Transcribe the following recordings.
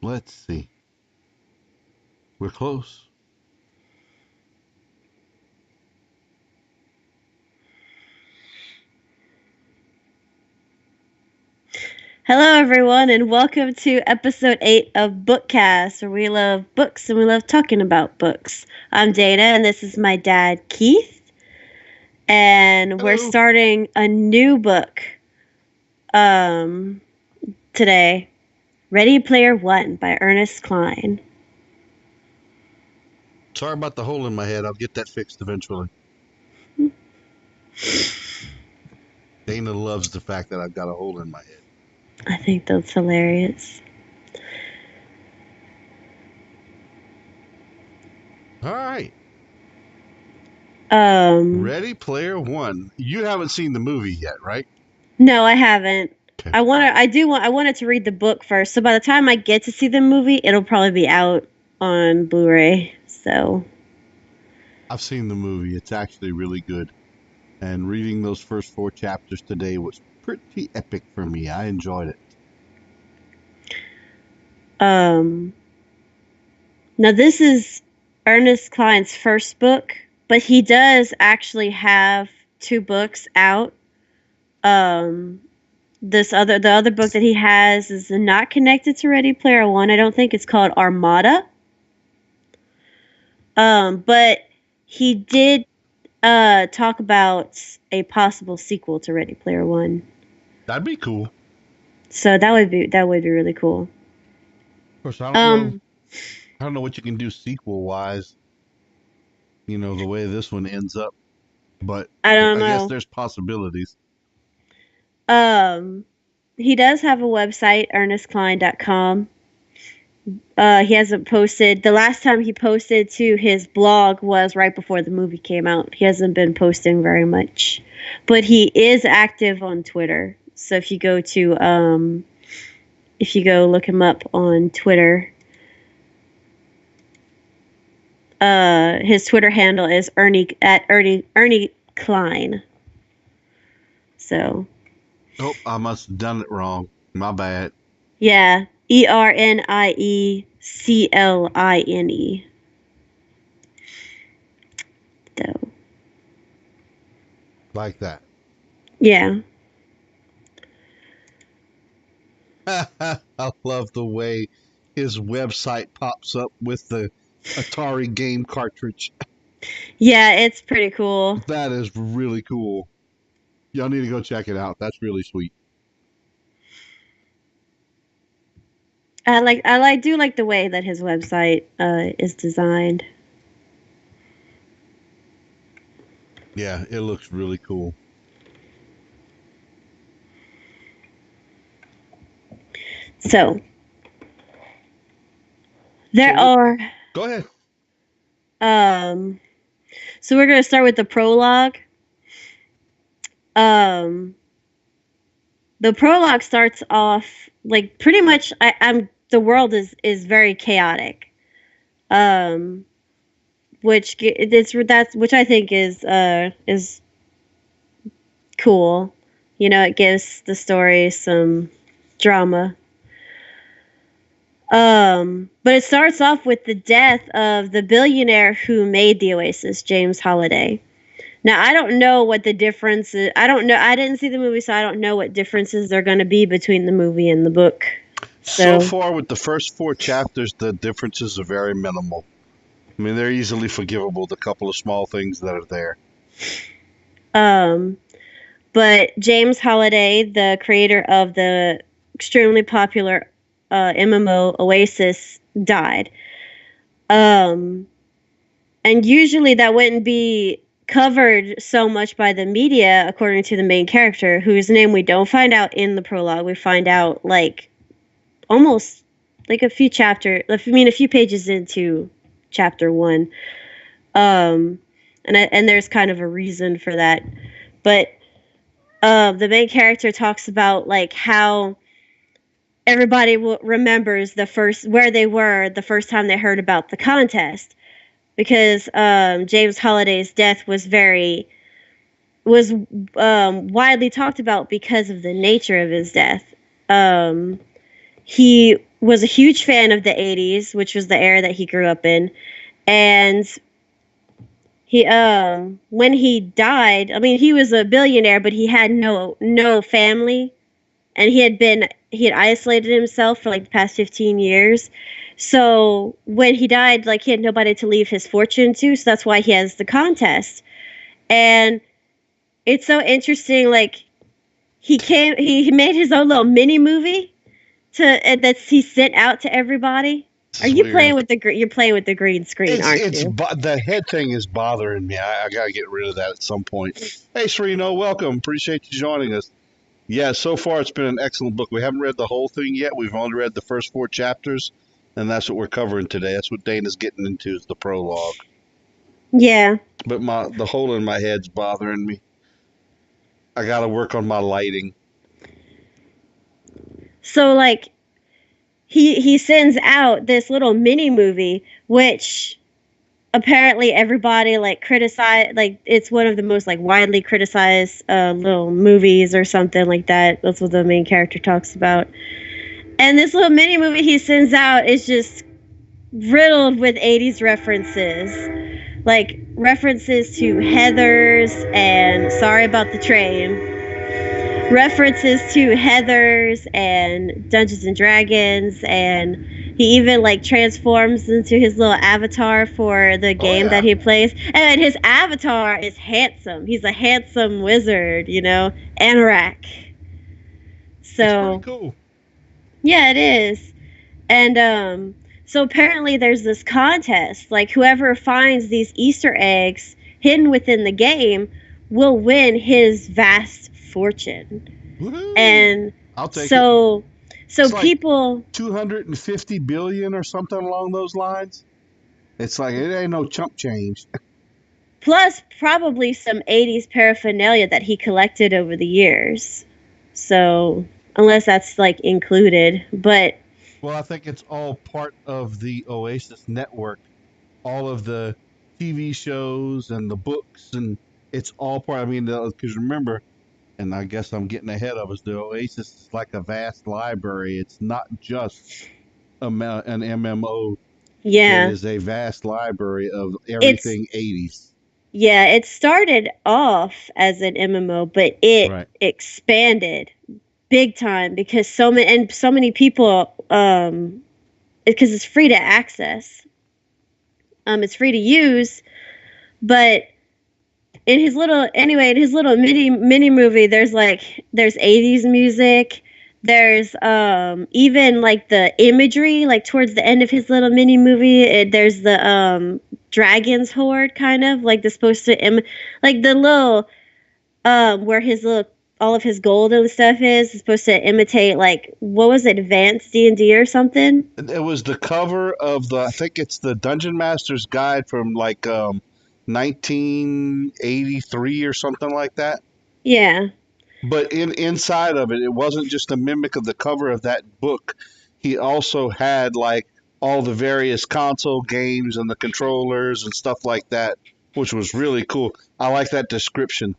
Let's see. We're close. Hello, everyone, and welcome to episode 8 of BookCAST, where we love books and we love talking about books. I'm Dana, and this is my dad, Keith, and we're Hello. starting a new book today, Ready Player One by Ernest Cline. Sorry about the hole in my head. I'll get that fixed eventually. Dana loves the fact that I've got a hole in my head. I think that's hilarious. All right. Um, Ready Player One. You haven't seen the movie yet, right? no, I haven't. Okay. I wanted to read the book first, so by the time I get to see the movie, it'll probably be out on Blu-ray, so... I've seen the movie. It's actually really good. And reading those first 4 chapters today was pretty epic for me. I enjoyed it. Now this is Ernest Cline's first book, but he does actually have 2 books out. The other book that he has is not connected to Ready Player One. I don't think it's called Armada. But he did talk about a possible sequel to Ready Player One. That'd be cool. So that would be really cool. Of course, I don't know what you can do sequel wise. You know, the way this one ends up. But I don't I guess know. there's possibilities. He does have a website, ernestcline.com. He hasn't posted. The last time he posted to his blog was right before the movie came out. He hasn't been posting very much, but he is active on Twitter. So if you go look him up on Twitter, his Twitter handle is Ernie Klein. So. Oh, I must have done it wrong. My bad. Yeah, ErnieCline. So, Like that. yeah. I love the way his website pops up with the Atari game cartridge. Yeah, it's pretty cool. That is really cool. Y'all need to go check it out. That's really sweet. I do like the way that his website is designed. Yeah, it looks really cool. So, there are Go ahead. so we're going to start with the prologue. The prologue starts off like pretty much the world is very chaotic. Which I think is cool. You know, it gives the story some drama. But it starts off with the death of the billionaire who made the Oasis, James Holliday. Now, I don't know what the difference is. I don't know. I didn't see the movie, so I don't know what differences there are going to be between the movie and the book. So far, with the first 4 chapters, the differences are very minimal. I mean, they're easily forgivable, the couple of small things that are there. But James Holliday, the creator of the extremely popular MMO Oasis, died. And usually that wouldn't be covered so much by the media, according to the main character, whose name we don't find out in the prologue. We find out almost a few pages into chapter 1. And there's kind of a reason for that. But the main character talks about how everybody remembers where they were the first time they heard about the contest, because James Holliday's death was widely talked about because of the nature of his death. he was a huge fan of the 80s, which was the era that he grew up in. And he when he died, I mean, he was a billionaire, but he had no family, and he had isolated himself for like the past 15 years. So when he died, like, he had nobody to leave his fortune to, so that's why he has the contest. And it's so interesting, like, he made his own little mini movie that's he sent out to everybody. Are It's you weird. playing with the you're playing with the green screen, aren't you? The head thing is bothering me. I got to get rid of that at some point. Hey, Sereno, welcome. Appreciate you joining us. Yeah, so far it's been an excellent book. We haven't read the whole thing yet. We've only read the first 4 chapters, and that's what we're covering today. That's what Dana's getting into is the prologue. Yeah. But the hole in my head's bothering me. I got to work on my lighting. So, like, he sends out this little mini movie, which apparently everybody like criticized. Like, it's one of the most like widely criticized little movies or something like that. That's what the main character talks about. And this little mini movie he sends out is just riddled with 80s references, like references to Heathers and Sorry About the Train, references to Heathers and Dungeons and Dragons, and he even like transforms into his little avatar for the game that he plays. And his avatar is handsome. He's a handsome wizard, Anorak. So It's pretty cool. Yeah, it is. And so apparently there's this contest. Like, whoever finds these Easter eggs hidden within the game will win his vast fortune. Woo-hoo. And I'll take so it. So It's people like 250 billion or something along those lines. It's like it ain't no chump change. plus probably some 80s paraphernalia that he collected over the years. So unless that's like included, but Well, I think it's all part of the Oasis network. All of the TV shows and the books, and it's all part. I mean, because remember, and I guess I'm getting ahead of us. The Oasis is like a vast library. It's not just an MMO. yeah. It is a vast library of everything 80s. Yeah, it started off as an MMO, but it Right. expanded big time because so many people because it's free to access. It's free to use, but in his little mini movie, there's 80s music. There's even like the imagery, like towards the end of his little mini movie, there's the dragon's horde, kind of like the supposed to like the little where his little all of his gold and stuff is supposed to imitate, like, what was it, Advanced D&D or something? It was the cover of I think it's the Dungeon Master's Guide from like 1983 or something like that. Yeah. But inside of it, it wasn't just a mimic of the cover of that book. He also had like all the various console games and the controllers and stuff like that, which was really cool. I like that description.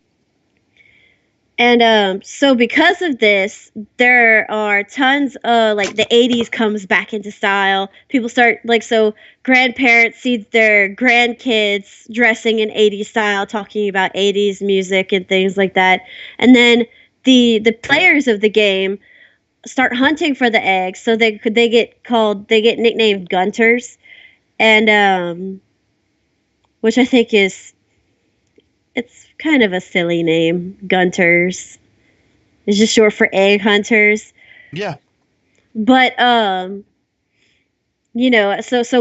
And so because of this, there are tons of, like, the 80s comes back into style. People start, like, so grandparents see their grandkids dressing in 80s style, talking about 80s music and things like that. And then the players of the game start hunting for the eggs, so they get nicknamed Gunters. And which I think it's kind of a silly name, Gunters. It's just short for egg hunters. Yeah. But so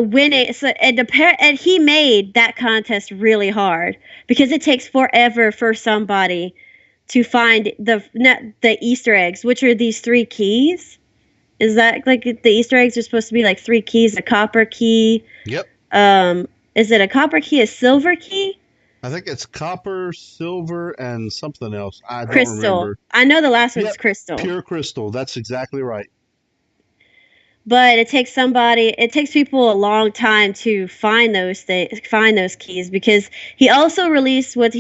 winning, and he made that contest really hard because it takes forever for somebody to find the Easter eggs, which are these 3 keys. Is that like the Easter eggs are supposed to be like 3 keys, a copper key? Yep. Is it a copper key, a silver key? I think it's copper, silver, and something else. I don't remember. I know the last one's crystal. Pure crystal. That's exactly right. But it takes people a long time to find those keys, because he also released what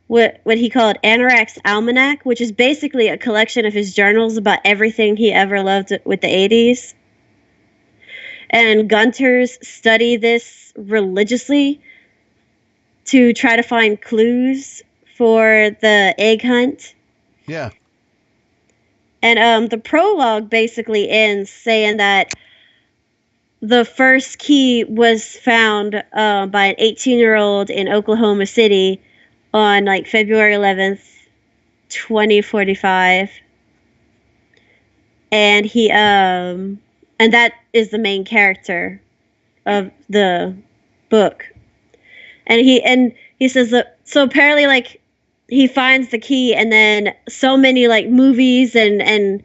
what he called Anorak's Almanac, which is basically a collection of his journals about everything he ever loved with the 80s. And Gunters study this religiously to try to find clues for the egg hunt. Yeah. And the prologue basically ends saying that the first key was found by an 18-year-old in Oklahoma City on like February 11th, 2045. And and that is the main character of the book. And he says that, so apparently, like, he finds the key, and then so many like movies and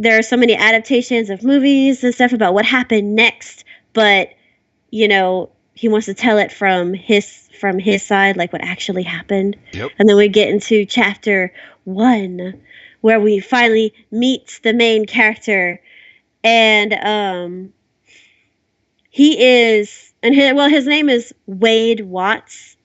there are so many adaptations of movies and stuff about what happened next, but he wants to tell it from his side, like what actually happened. Yep. And then we get into chapter 1, where we finally meet the main character, and he is, and his name is Wade Watts.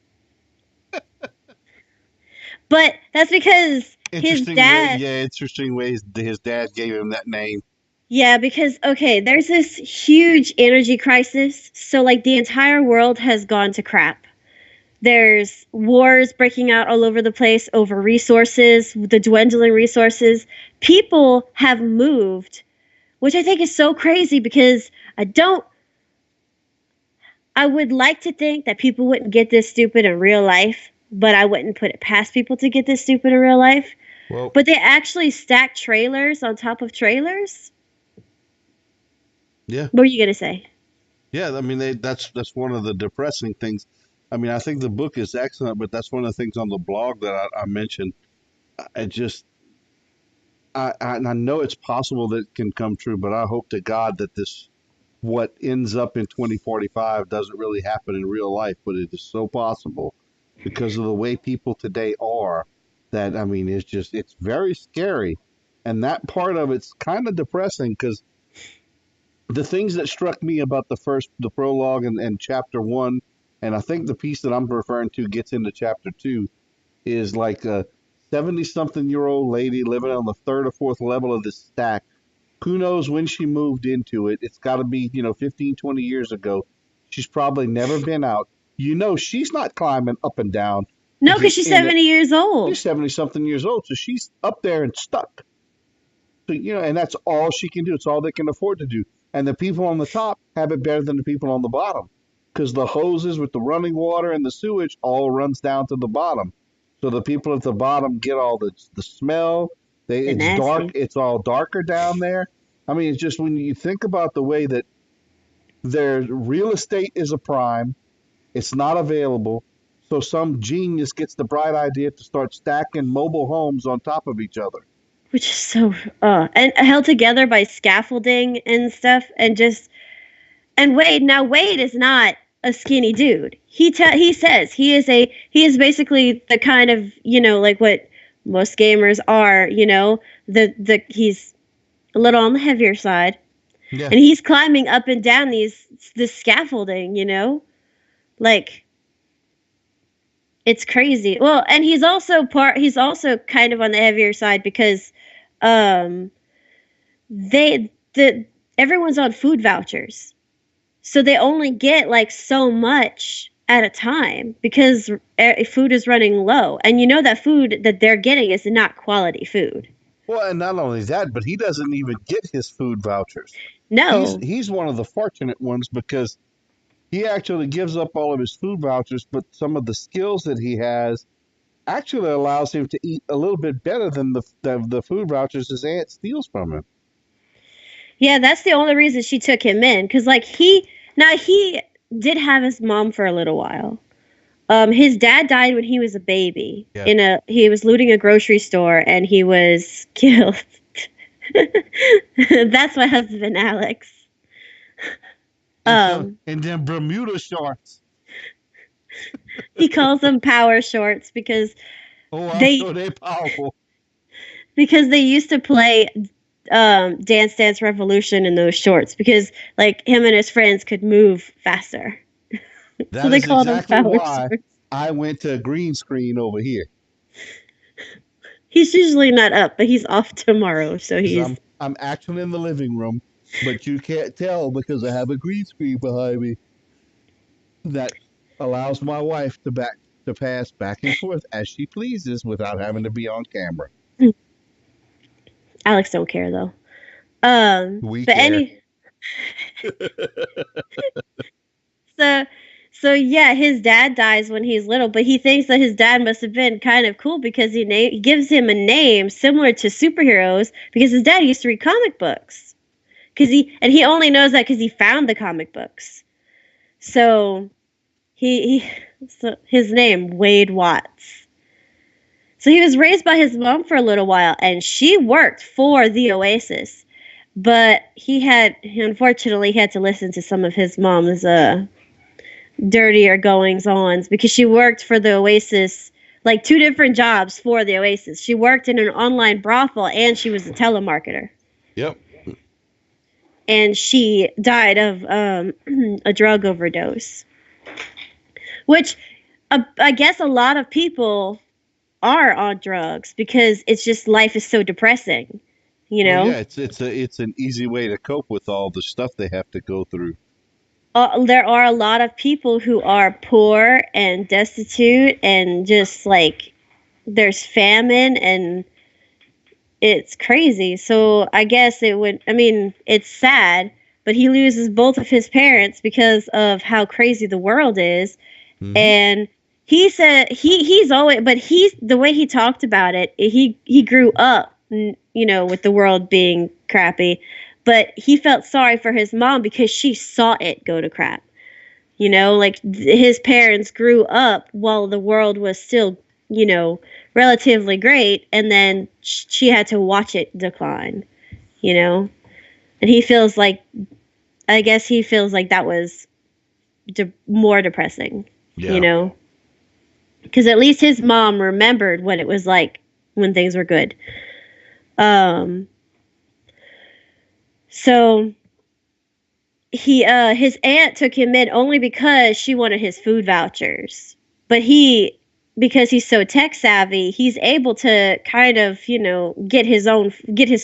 But that's because his Interesting way. dad. Yeah, interesting ways his dad gave him that name. Yeah, because okay, there's this huge energy crisis. So like the entire world has gone to crap. There's wars breaking out all over the place over resources, the dwindling resources. People have moved, which I think is so crazy because I would like to think that people wouldn't get this stupid in real life, but I wouldn't put it past people to get this stupid in real life. Well, But they actually stack trailers on top of trailers. yeah. What were you gonna say? Yeah, I mean, that's one of the depressing things. I mean, I think the book is excellent, but that's one of the things on the blog that I mentioned. I just, and I know it's possible that it can come true, but I hope to God that this, what ends up in 2045, doesn't really happen in real life, but it is so possible because of the way people today are that, I mean, it's very scary. And that part of it's kind of depressing because the things that struck me about the prologue and chapter one, and I think the piece that I'm referring to gets into chapter two, is like a 70 something year old lady living on the third or fourth level of this stack. Who knows when she moved into it? It's got to be, 15, 20 years ago. She's probably never been out. She's not climbing up and down to No, because get she's in it. 70 years She's old. 70 something years old, so she's up there and stuck. So, and that's all she can do. It's all they can afford to do. And the people on the top have it better than the people on the bottom because the hoses with the running water and the sewage all runs down to the bottom. So the people at the bottom get all the smell. The It's dark. nasty. It's all darker down there. I mean, it's just when you think about the way that their real estate is a prime, it's not available. So some genius gets the bright idea to start stacking mobile homes on top of each other. Which is so and held together by scaffolding and stuff, and Wade is not a skinny dude. He says he is basically the kind of, like what most gamers are, the he's a little on the heavier side, Yeah. and he's climbing up and down this scaffolding, like it's crazy. Well, and he's also kind of on the heavier side because um the everyone's on food vouchers. So they only get like so much at a time because food is running low. And that food that they're getting is not quality food. Well, and not only that, but he doesn't even get his food vouchers. He's No. he's one of the fortunate ones because he actually gives up all of his food vouchers, but some of the skills that he has actually allows him to eat a little bit better than the food vouchers his aunt steals from him. Yeah, that's the only reason she took him in, cuz like he did have his mom for a little while. His dad died when he was a baby. Yeah. He was looting a grocery store and he was killed. That's my husband, Alex. And then Bermuda shorts. He calls them power shorts Oh, I'm they sure they're powerful. because they used to play Dance Dance Revolution in those shorts because like him and his friends could move faster. So That they is called them exactly power why shorts. I went to a green screen over here. He's usually not up, but he's off tomorrow, so Because he's I'm actually in the living room, but you can't tell because I have a green screen behind me that allows my wife to pass back and forth as she pleases without having to be on camera. Alex don't care though. We But care. any so so yeah, his dad dies when he's little, but he thinks that his dad must have been kind of cool because he gives him a name similar to superheroes because his dad used to read comic books. He only knows that because he found the comic books. So he so his name Wade Watts. So he was raised by his mom for a little while, and she worked for the Oasis. But he unfortunately had to listen to some of his mom's dirtier goings ons because she worked for the Oasis, like 2 different jobs for the Oasis. She worked in an online brothel and she was a telemarketer. Yep. And she died of a drug overdose, which I guess a lot of people are on drugs because it's just life is so depressing, you Well, know. yeah, it's an easy way to cope with all the stuff they have to go through. There are a lot of people who are poor and destitute and just like there's famine and it's crazy. So I guess I mean, it's sad, but he loses both of his parents because of how crazy the world is. Mm-hmm. And he said he's always, but he's the way he talked about it, he grew up, with the world being crappy, but he felt sorry for his mom because she saw it go to crap. Like his parents grew up while the world was still, relatively great, and then she had to watch it decline, and he feels like, I guess he feels like that was more depressing, Yeah. because at least his mom remembered what it was like when things were good. So his aunt took him in only because she wanted his food vouchers. But because he's so tech savvy, he's able to kind of, get his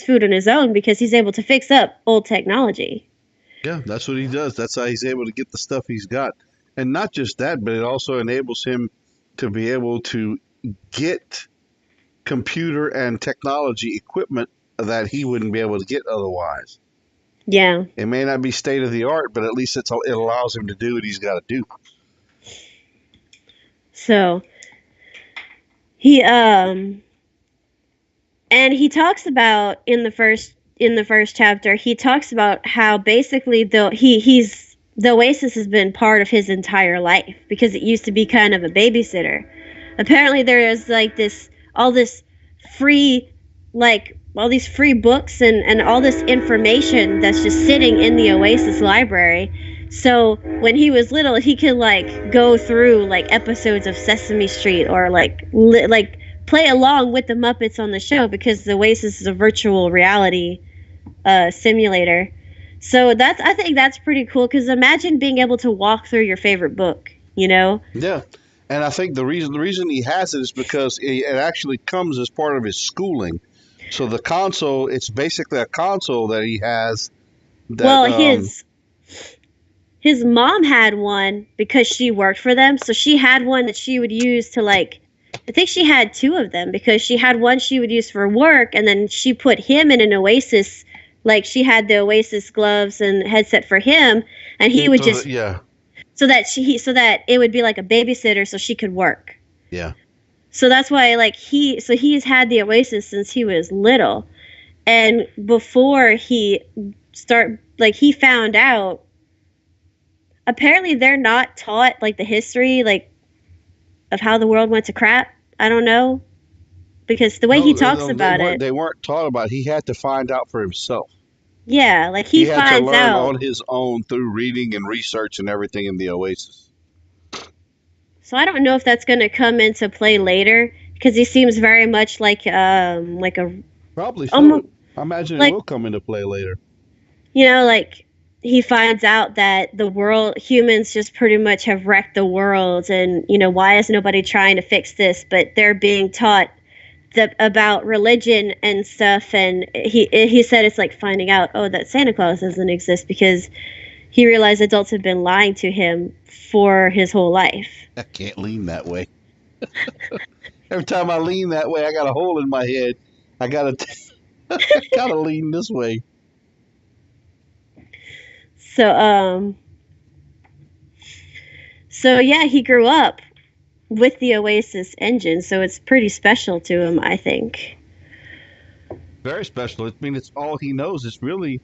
food on his own because he's able to fix up old technology. Yeah, that's what he does. That's how he's able to get the stuff he's got. And not just that, but it also enables him to be able to get computer and technology equipment that he wouldn't be able to get otherwise. Yeah. It may not be state of the art, but at least it allows him to do what he's got to do. So he and he talks about in the first chapter, he talks about how basically the Oasis has been part of his entire life because it used to be kind of a babysitter. Apparently there is like all this free, like all these free books and all this information that's just sitting in the Oasis library. So when he was little, he could like go through like episodes of Sesame Street or like play along with the Muppets on the show because the Oasis is a virtual reality simulator. So I think that's pretty cool because imagine being able to walk through your favorite book. Yeah. And I think the reason he has it is because it actually comes as part of his schooling. So the console, it's basically a console that he has that Well, his mom had one because she worked for them, so she had one that she would use to like. I think she had 2 of them because she had one she would use for work, and then she put him in an Oasis. Like she had the Oasis gloves and headset for him, and he would just yeah. so that it would be like a babysitter, so she could work. Yeah. So that's why like he's had the Oasis since he was little, and before he found out. Apparently, they're not taught like the history like of how the world went to crap. I don't know because the way he No, talks they about weren't. it, They weren't taught about it. He had to find out for himself. yeah, like he He had to finds learn out. on his own through reading and research and everything in the Oasis. So I don't know if that's going to come into play later because he seems very much like a Probably almost so. I imagine it like will come into play later. like he finds out that the world, humans just pretty much have wrecked the world, and why is nobody trying to fix this? But they're being taught about religion and stuff, and he said it's like finding out, oh, that Santa Claus doesn't exist, because he realized adults have been lying to him for his whole life. I can't lean that way. Every time I lean that way, I got a hole in my head. I gotta lean this way. So so yeah, he grew up with the Oasis engine, so it's pretty special to him, I think. Very special. I mean, it's all he knows. It's really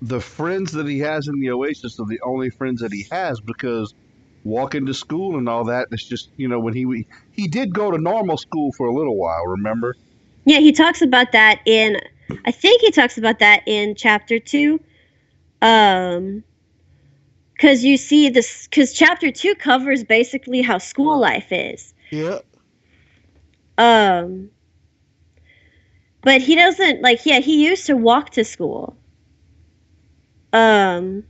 the friends that he has in the Oasis are the only friends that he has, because walking to school and all that, it's just, when he did go to normal school for a little while, remember? Yeah, he talks about that in, I think he talks about that in chapter 2. Because you see this, because chapter 2 covers basically how school life is. Yeah. Um, but he doesn't, like, yeah, he used to walk to school. Um,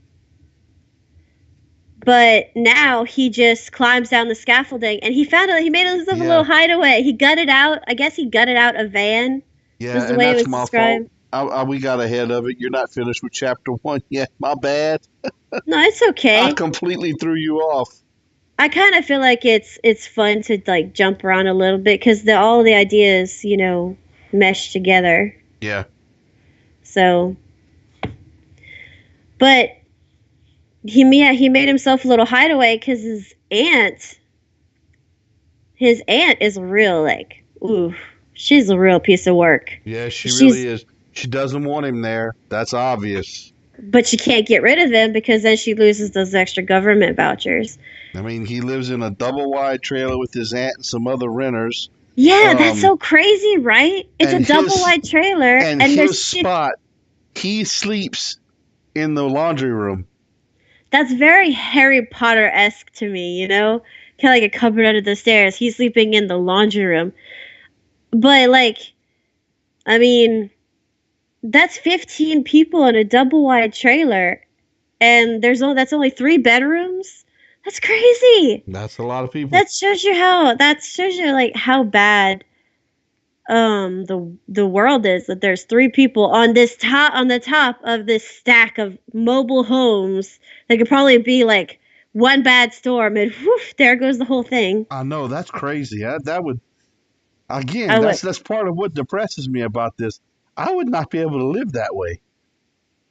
but now he just climbs down the scaffolding, and he found out, he made himself a Yeah. little hideaway. He gutted out, I guess he gutted out a van, Yeah, was the and way it that's was my fault. described. We got ahead of it. You're not finished with chapter 1 yet. My bad. No, it's I okay. completely threw you off. I kind of feel like it's fun to like jump around a little bit, because all the ideas, mesh together. Yeah. So, but he made himself a little hideaway because his aunt is real, like, ooh, she's a real piece of work. Yeah, she really She's is. She doesn't want him there. That's obvious. But she can't get rid of him, because then she loses those extra government vouchers. I mean, he lives in a double wide trailer with his aunt and some other renters. Yeah, that's Um, so crazy, right? It's a and double his wide trailer, and and his there's shit. spot, he sleeps in the laundry room. That's very Harry Potter esque to me, kind of like a cupboard under the stairs. He's sleeping in the laundry room, but like, I mean, that's 15 people in a double wide trailer, and that's only 3 bedrooms. That's crazy. That's a lot of people. That shows you like how bad the world is, that there's 3 people on the top of this stack of mobile homes that could probably be like one bad storm, and whoof, there goes the whole thing. I know that's crazy. That would again. I would That's part of what depresses me about this. I would not be able to live that way.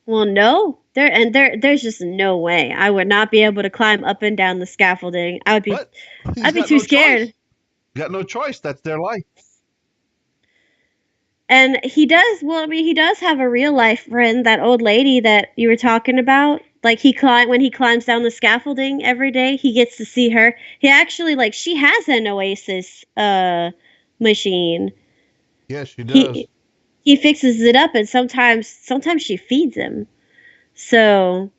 Well, no, there's just no way I would not be able to climb up and down the scaffolding. But he's I'd be got too no choice. scared. Got no choice. That's their life. And he does, well, I mean, he does have a real life friend, that old lady that you were talking about. Like, when he climbs down the scaffolding every day, he gets to see her. He actually, like, she has an Oasis machine. Yes, she does. He fixes it up, and sometimes she feeds him. So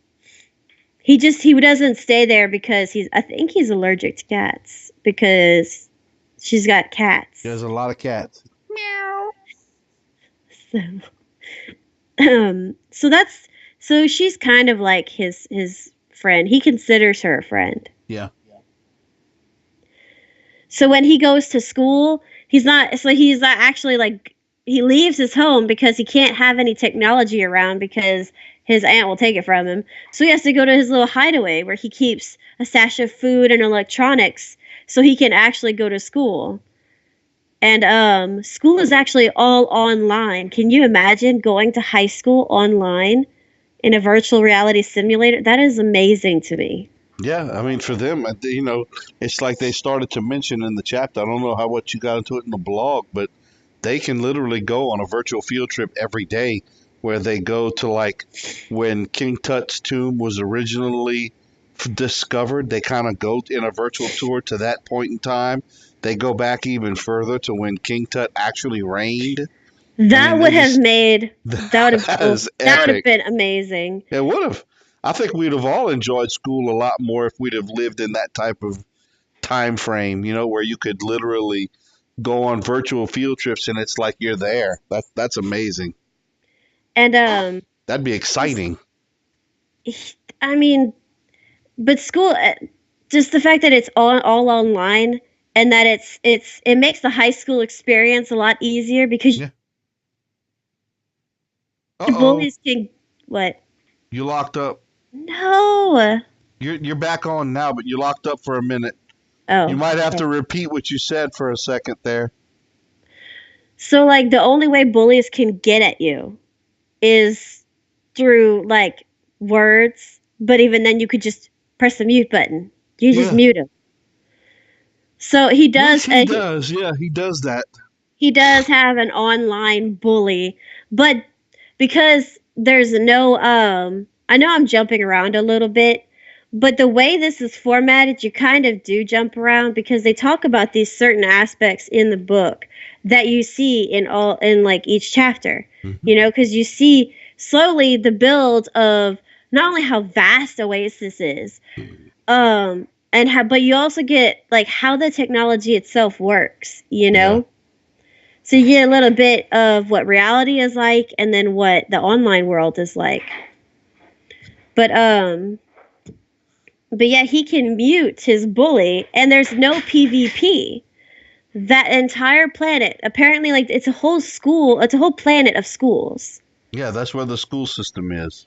he doesn't stay there because I think he's allergic to cats, because she's got cats. There's a lot of cats. So, so she's kind of like his friend. He considers her a friend. Yeah. So when he goes to school, he's not actually, like, he leaves his home because he can't have any technology around, because his aunt will take it from him. So he has to go to his little hideaway where he keeps a stash of food and electronics, so he can actually go to school. And school is actually all online. Can you imagine going to high school online in a virtual reality simulator? That is amazing to me. Yeah, I mean, for them, it's like they started to mention in the chapter. I don't know what you got into it in the blog, but they can literally go on a virtual field trip every day, where they go to, like, when King Tut's tomb was originally discovered. They kind of go in a virtual tour to that point in time. They go back even further to when King Tut actually reigned. I That mean, would have made that would have that is that would have epic. been amazing. It would have. I think we'd have all enjoyed school a lot more if we'd have lived in that type of time frame, where you could literally go on virtual field trips and it's like you're there. That's amazing. And That'd be exciting. I mean, but school, just the fact that it's all online and that it makes the high school experience a lot easier because Yeah. Uh-oh. bullies can what? You locked up. No. You're back on now, but you locked up for a minute. You Oh, might have okay. to repeat what you said for a second there. So like the only way bullies can get at you is through like words, but even then you could just press the mute button. You just Yeah. mute him. So he Which does. he does. Yeah, he does that. He does have an online bully, but because there's no I know I'm jumping around a little bit, but the way this is formatted, you kind of do jump around because they talk about these certain aspects in the book that you see in like each chapter. Hmm. You know, because you see slowly the build of not only how vast Oasis is, and how but you also get like how the technology itself works, you Yeah. know? So you get a little bit of what reality is like and then what the online world is like. But but yeah, he can mute his bully and there's no PvP. That entire planet, apparently like it's a whole planet of schools. Yeah, that's where the school system is.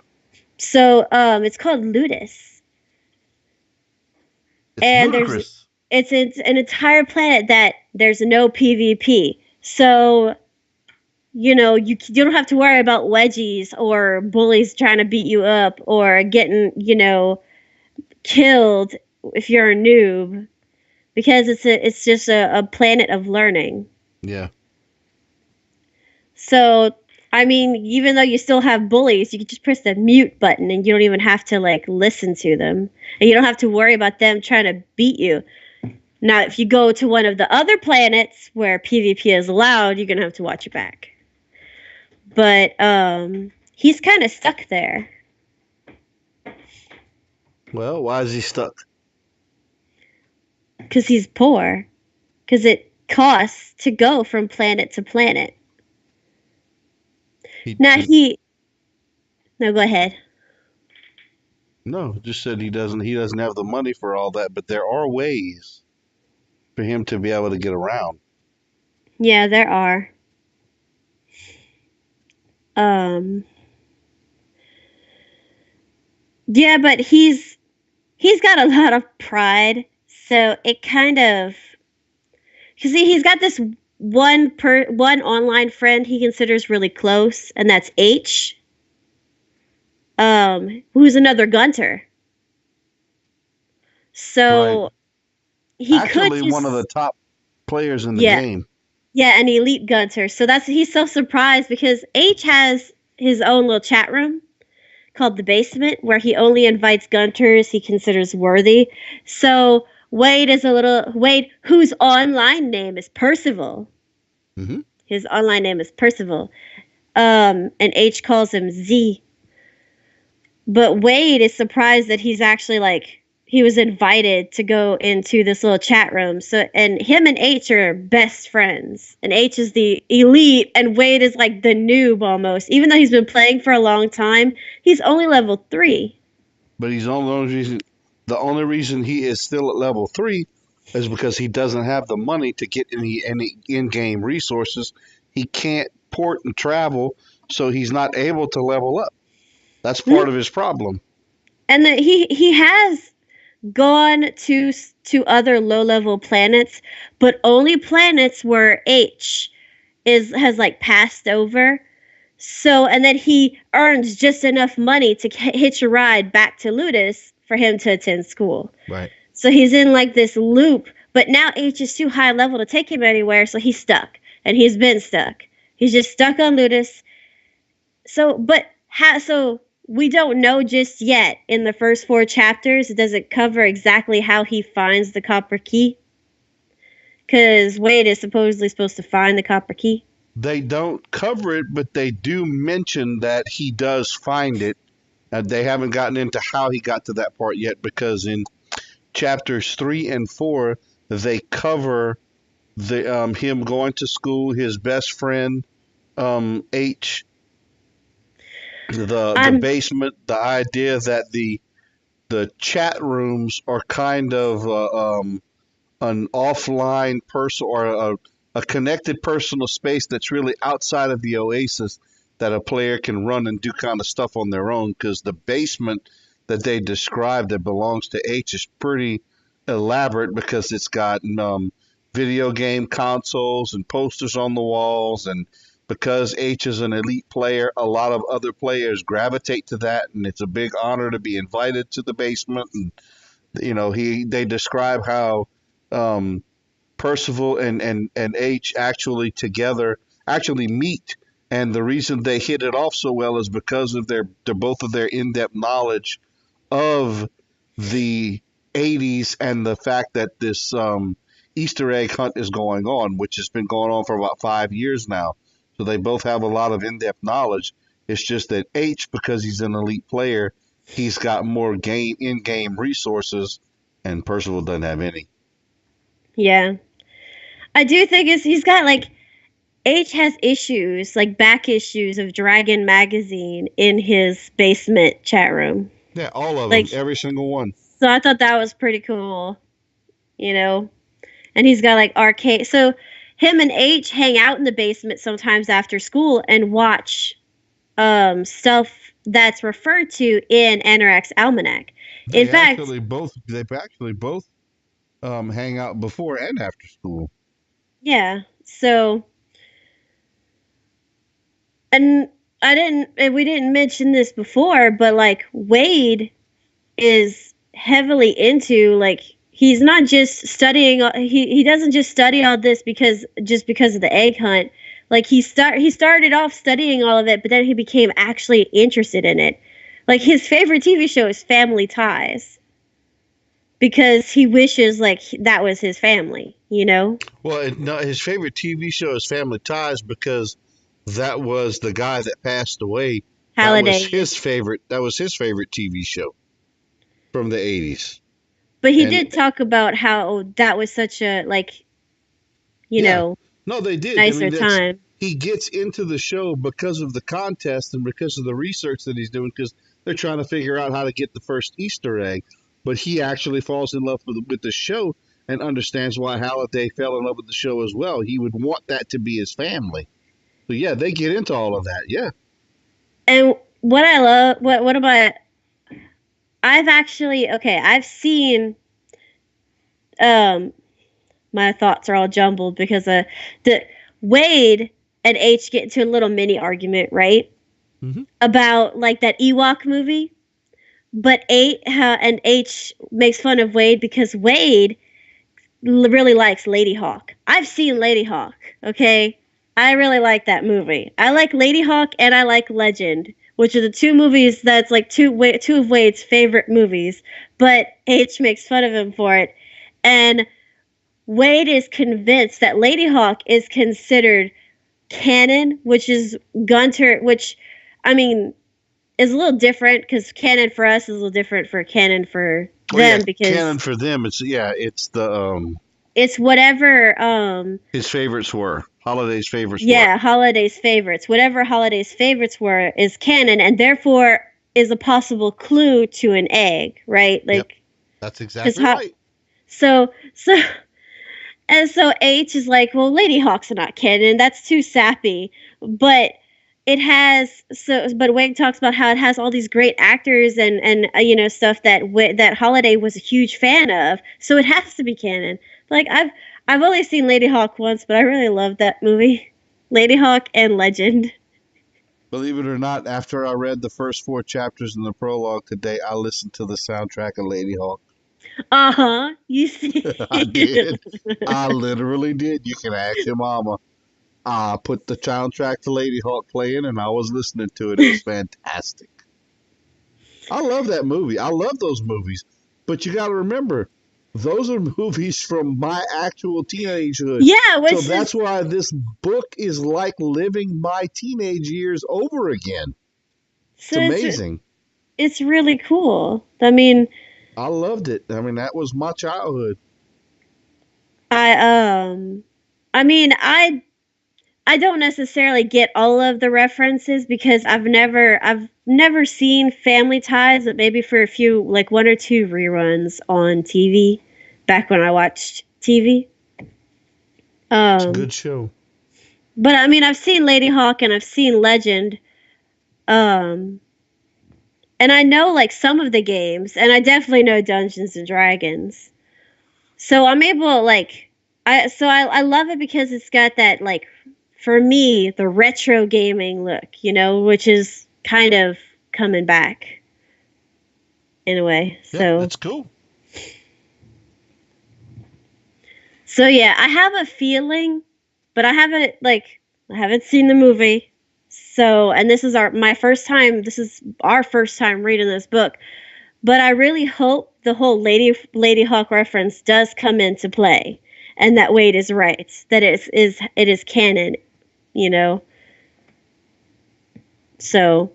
So it's called Ludus. It's And ludicrous. it's an entire planet that there's no PvP. So you don't have to worry about wedgies or bullies trying to beat you up or getting, killed if you're a noob because it's just a planet of learning. Yeah. So, I mean, even though you still have bullies, you can just press the mute button and you don't even have to like listen to them. And you don't have to worry about them trying to beat you. Now, if you go to one of the other planets where PvP is allowed, you're going to have to watch your back. But he's kind of stuck there Well, why is he stuck? because he's poor. Because it costs to go from planet to planet. He Now just he. No, go ahead. no, just said he doesn't have the money for all that, but there are ways for him to be able to get around. Yeah, there are. Um. Yeah, but he's got a lot of pride, so it kind of. Cause he's got this one online friend he considers really close, and that's H. Who's another Gunter. Right. So he could Actually, one of the just top players in the yeah. game. Yeah, an elite gunter. So he's so surprised because H has his own little chat room called the basement where he only invites gunters he considers worthy. So Wade, whose online name is Percival. Hmm. His online name is Percival. And H calls him Z. But Wade is surprised that he's actually like he was invited to go into this little chat room. So and him and H are best friends. And H is the elite and Wade is like the noob almost. Even though he's been playing for a long time, he's only level 3. But the only reason he is still at level 3 is because he doesn't have the money to get any in-game resources. He can't port and travel, so he's not able to level up. That's part of his problem. And he has gone to other low-level planets, but only planets where H is has like passed over. So, and then he earns just enough money to hitch a ride back to Ludus for him to attend school. Right. So he's in like this loop, but now H is too high level to take him anywhere, so he's stuck. And he's been stuck. He's just stuck on Ludus. So we don't know just yet in the first 4 chapters. Does it cover exactly how he finds the copper key? Because Wade is supposedly supposed to find the copper key. They don't cover it, but they do mention that he does find it. They haven't gotten into how he got to that part yet because in chapters 3 and 4 they cover the him going to school, his best friend H The I'm basement, the idea that the chat rooms are kind of an offline person or a connected personal space that's really outside of the oasis that a player can run and do kind of stuff on their own, because the basement that they describe that belongs to H is pretty elaborate, because it's got video game consoles and posters on the walls, and because H is an elite player, a lot of other players gravitate to that, and it's a big honor to be invited to the basement. And he they describe how um, Percival and H actually together actually meet, and the reason they hit it off so well is because of their both of their in depth knowledge of the 80s, and the fact that this Easter egg hunt is going on, which has been going on for about 5 years now. So they both have a lot of in depth knowledge. It's just that H, because he's an elite player, he's got more game in game resources, and Percival doesn't have any. yeah. I do think he's got like H has issues, like back issues of Dragon magazine in his basement chat room. Yeah, all of them, Like every single one. so I thought that was pretty cool, you know. And he's got like arcade. So him and H hang out in the basement sometimes after school and watch stuff that's referred to in Anorak's Almanac. In fact, They actually both hang out before and after school. yeah. So and we didn't mention this before, but like Wade is heavily into like he's not just studying he doesn't just study all this because of the egg hunt. Like he started off studying all of it, but then he became actually interested in it. Like his favorite TV show is Family Ties because he wishes like that was his family, you know? Well, no, his favorite TV show is Family Ties, because that was the guy that passed away. Halliday. That was his favorite TV show from the 80s. But he And did talk about how that was such a like, you yeah, know, no, they did. I nicer mean, that's time. he gets into the show because of the contest and because of the research that he's doing, because they're trying to figure out how to get the first Easter egg. But he actually falls in love with the show and understands why Halliday fell in love with the show as well. He would want that to be his family. So yeah, they get into all of that. Yeah. And what I love, what about? I've actually okay. I've seen. Um, my thoughts are all jumbled because the Wade and H get into a little mini argument, right? Mm-hmm. About like that Ewok movie, but and H makes fun of Wade because Wade really likes Lady Hawk. I've seen Lady Hawk. Okay, I really like that movie. I like Lady Hawk and I like Legend, which are the two movies that's like two of Wade's favorite movies. But H makes fun of him for it, and Wade is convinced that Lady Hawk is considered canon, which is Gunter, which I mean is a little different because canon for us is a little different for canon for Oh yeah, them because canon for them. It's the it's whatever his favorites were. Holiday's favorites were. yeah, Holiday's favorites. Whatever Holiday's favorites were is canon and therefore is a possible clue to an egg, right? Yep, Like that's cuz exactly right. so and so H is like, well, Lady Hawk's not canon. That's too sappy. But it has but Wade talks about how it has all these great actors and you know stuff that Holiday was a huge fan of. So it has to be canon. Like I've only seen Lady Hawk once, but I really love that movie. Lady Hawk and Legend. Believe it or not, after I read the first four chapters in the prologue today, I listened to the soundtrack of Lady Hawk. Uh-huh. You see. I did. I literally did. You can ask your mama. I put the soundtrack to Lady Hawk playing, and I was listening to it. It was fantastic. I love that movie. I love those movies. But you got to remember, those are movies from my actual teenagehood. Yeah, So which that's is why this book is like living my teenage years over again. It's so amazing. it's really cool. I mean, I loved it. I mean, that was my childhood. I I mean, I don't necessarily get all of the references because I've never seen Family Ties, but maybe for a few, like one or two reruns on TV back when I watched TV. It's a Um, good show. but I mean, I've seen Lady Hawk and I've seen Legend. Um, and I know like some of the games, and I definitely know Dungeons and Dragons. So I'm able like I love it because it's got that like for me the retro gaming look, which is kind of coming back in a way. Yeah, So that's cool. so yeah, I have a feeling, but I haven't seen the movie. So and this is our first time reading this book. But I really hope the whole Lady Hawk reference does come into play, and that Wade is right. That it is canon, you know. So,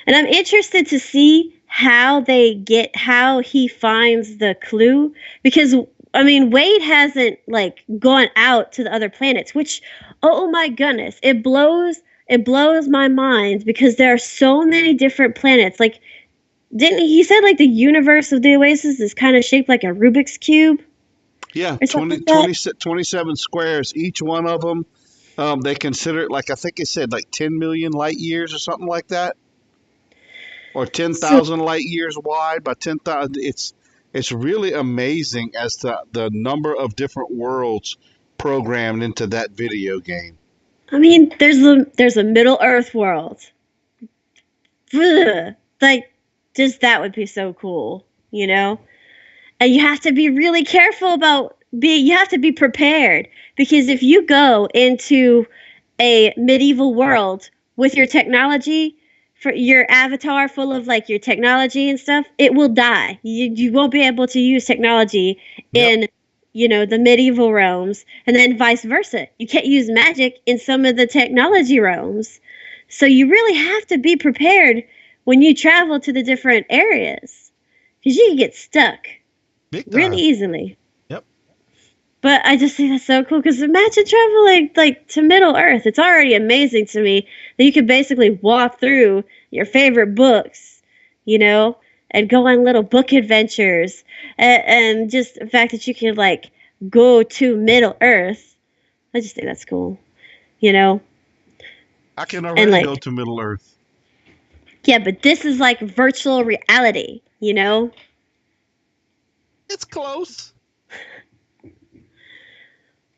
and I'm interested to see how he finds the clue because I mean Wade hasn't like gone out to the other planets, which oh my goodness, it blows my mind because there are so many different planets. Like didn't he said like the universe of the Oasis is kind of shaped like a Rubik's cube Yeah, or something like that? 27 squares, each one of them. They consider it like, I think it said like 10 million light years or something like that, or So 10,000 light years wide by 10,000. It's really amazing as to the number of different worlds programmed into that video game. I mean, there's a Middle Earth world. Ugh. Like, just that would be so cool, you know. And you have to be really careful about being. You have to be prepared because if you go into a medieval world with your technology for your avatar full of like your technology and stuff, it will die. You won't be able to use technology Yep, in the medieval realms, and then vice versa. You can't use magic in some of the technology realms. So you really have to be prepared when you travel to the different areas because you can get stuck big really time. easily. Yep. But I just think that's so cool because imagine traveling like to Middle Earth. It's already amazing to me that you could basically walk through your favorite books, you know, and go on little book adventures, and just the fact that you can like go to Middle Earth. I just think that's cool, you know, I can and already go like to Middle Earth. yeah, but this is like virtual reality, you know. It's close.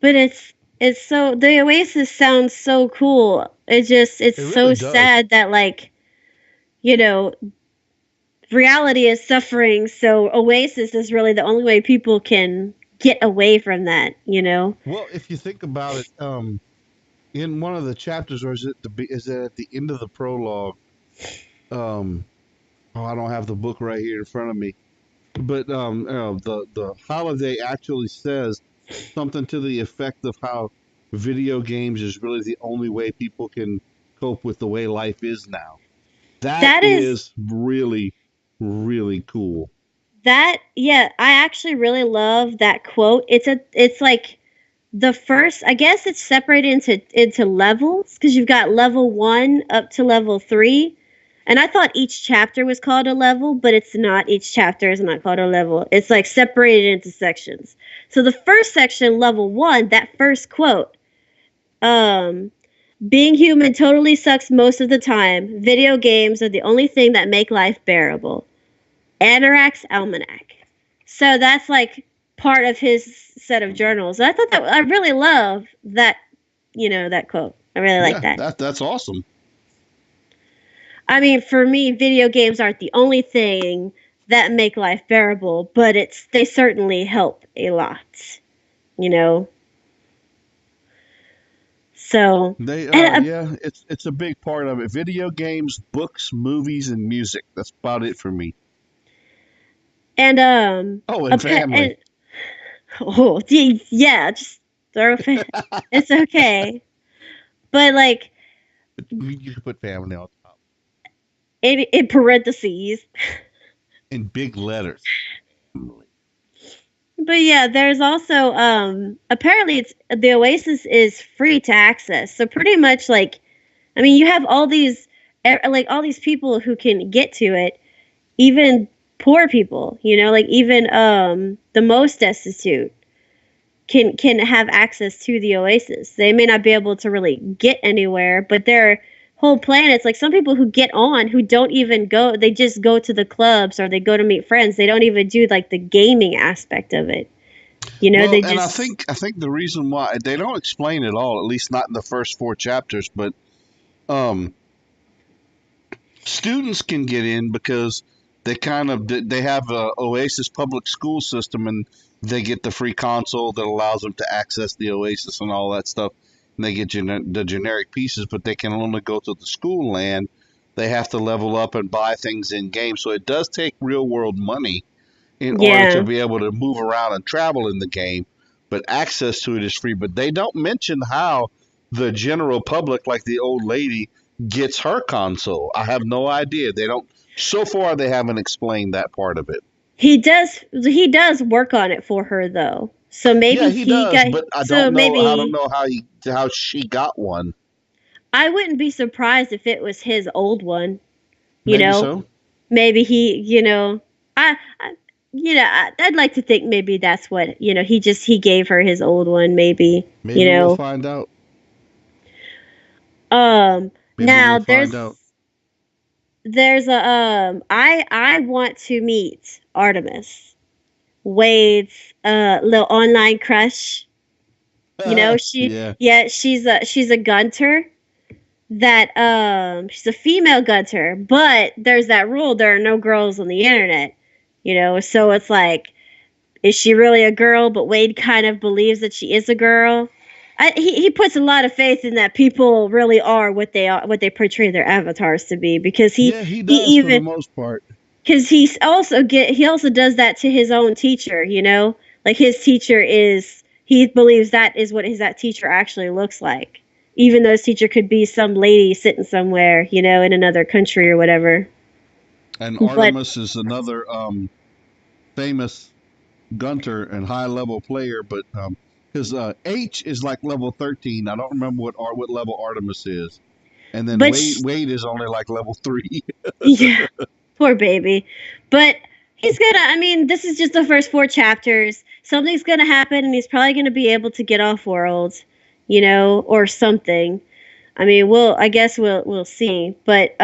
But it's so the Oasis sounds so cool. It's It really so does. sad that like you know reality is suffering, so Oasis is really the only way people can get away from that. Well, if you think about it, in one of the chapters, or is it at the end of the prologue? Um, oh, I don't have the book right here in front of me, but the holiday actually says something to the effect of how video games is really the only way people can cope with the way life is now. That That is is really, really cool. that yeah, I actually really love that quote. It's like the first, I guess it's separated into levels because you've got level 1 up to level 3. And I thought each chapter was called a level, but it's not. Each chapter is not called a level. It's like separated into sections. So the first section, level 1, that first quote, um being human totally sucks most of the time. Video games are the only thing that make life bearable. Anorak's Almanac. So that's like part of his set of journals. I thought that I really love that quote. I really like Yeah, that. that's awesome. I mean, for me, video games aren't the only thing that make life bearable, but they certainly help a lot, you know. So, They and yeah, it's a big part of it. Video games, books, movies, and music. That's about it for me. and Oh, a and pet. family. And, oh, yeah, just throw. It's okay, but like You can put family on top in parentheses. in big letters. Family. But yeah, there's also apparently it's the Oasis is free to access. So pretty much like I mean, you have all these like all these people who can get to it, even poor people, you know, like even the most destitute can have access to the Oasis. They may not be able to really get anywhere, but there are whole planets like some people who get on who don't even go, they just go to the clubs or they go to meet friends. They don't even do like the gaming aspect of it. You know, Well, they and I just think I think the reason why they don't explain it all, at least not in the first four chapters, but um, students can get in because they have a Oasis public school system and they get the free console that allows them to access the Oasis and all that stuff. And they get the generic pieces, but they can only go to the school land. They have to level up and buy things in game, so it does take real world money in order to yeah. be able to move around and travel in the game. But access to it is free. But they don't mention how the general public, like the old lady, gets her console. I have no idea. They don't. So far, they haven't explained that part of it. He does work on it for her though. So maybe Yeah, he he does, got but I so don't know. I don't maybe know how she got one. I wouldn't be surprised if it was his old one, you Maybe know. so. Maybe he, I I'd like to think maybe that's what, he gave her his old one maybe, you Maybe we'll know. find out. Maybe we'll Now find out. there's a I want to meet Artemis, Wade's little online crush. You know, Yeah. she's a gunter that she's a female gunter, but there's that rule there are no girls on the internet. So it's like, is she really a girl? But Wade kind of believes that she is a girl. He puts a lot of faith in that people really are what they portray their avatars to be, because Yeah, he he does for the even most part. because he also does that to his own teacher. Like his teacher he believes that is what that teacher actually looks like, even though his teacher could be some lady sitting somewhere, in another country or whatever. And But Artemis is another famous gunter and high level player, but because H is like level 13. I don't remember what level Artemis is, and then but Wade is only like level 3. yeah, poor baby. But he's gonna. I mean, this is just the first four chapters. Something's gonna happen, and he's probably gonna be able to get off world, or something. I mean, I guess we'll see. But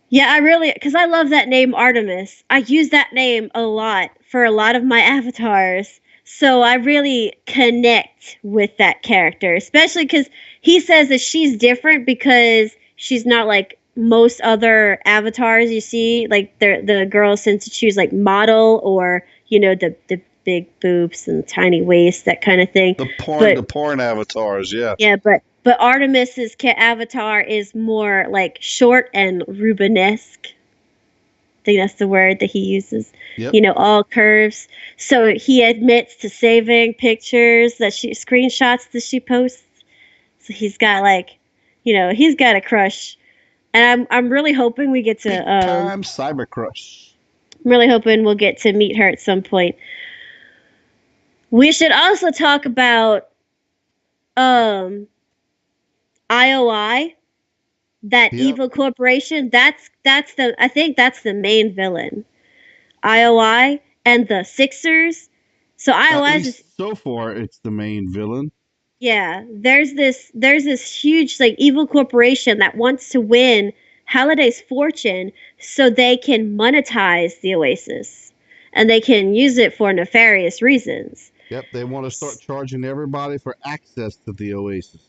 yeah, because I love that name Artemis. I use that name a lot for a lot of my avatars. So I really connect with that character, especially because he says that she's different because she's not like most other avatars you see. Like the girls tend to choose like model or, the big boobs and tiny waist, that kind of thing. The But porn avatars, yeah. yeah, but Artemis's avatar is more like short and Rubenesque. I think that's the word that he uses. Yep. All curves. So he admits to saving pictures screenshots that she posts. So he's got he's got a crush, and I'm really hoping we get to Big time cyber crush. I'm really hoping we'll get to meet her at some point. We should also talk about um IOI, that Yep. evil corporation. I think that's the main villain. IOI and the Sixers. So At IOI is, least so far, it's the main villain. yeah, there's this huge like evil corporation that wants to win Halliday's fortune so they can monetize the Oasis, and they can use it for nefarious reasons. Yep, they want to start charging everybody for access to the Oasis.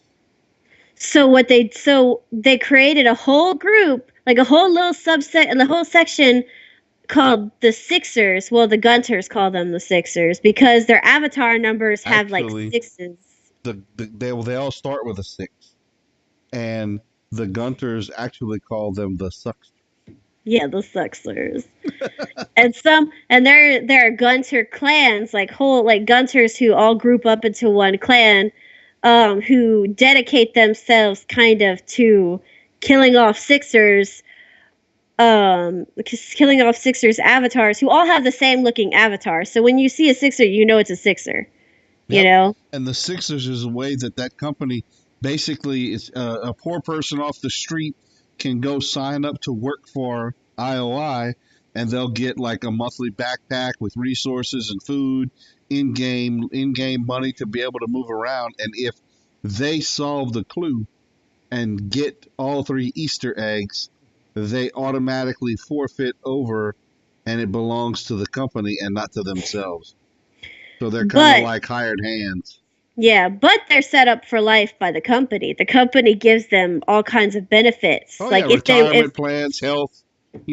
So they created a whole group, like a whole little subset and the whole section called the Sixers. Well, the Gunters call them the Sixers because their avatar numbers have like Actually, sixes. they all start with a 6, and the Gunters actually call them the Sucks. Yeah, the Sixers. And there are Gunter clans, like whole like Gunters who all group up into one clan, who dedicate themselves kind of to killing off Sixers killing off Sixers avatars who all have the same looking avatar. So when you see a Sixer, you know it's a Sixer. You Yep. know. And the Sixers is a way that that company basically is a poor person off the street can go sign up to work for IOI, and they'll get like a monthly backpack with resources and food, in game money to be able to move around. And if they solve the clue and get all three Easter eggs, they automatically forfeit over, and it belongs to the company and not to themselves. So they're kind of But like hired hands. yeah, but they're set up for life by the company. The company gives them all kinds of benefits. Oh yeah, Like if retirement plans, health,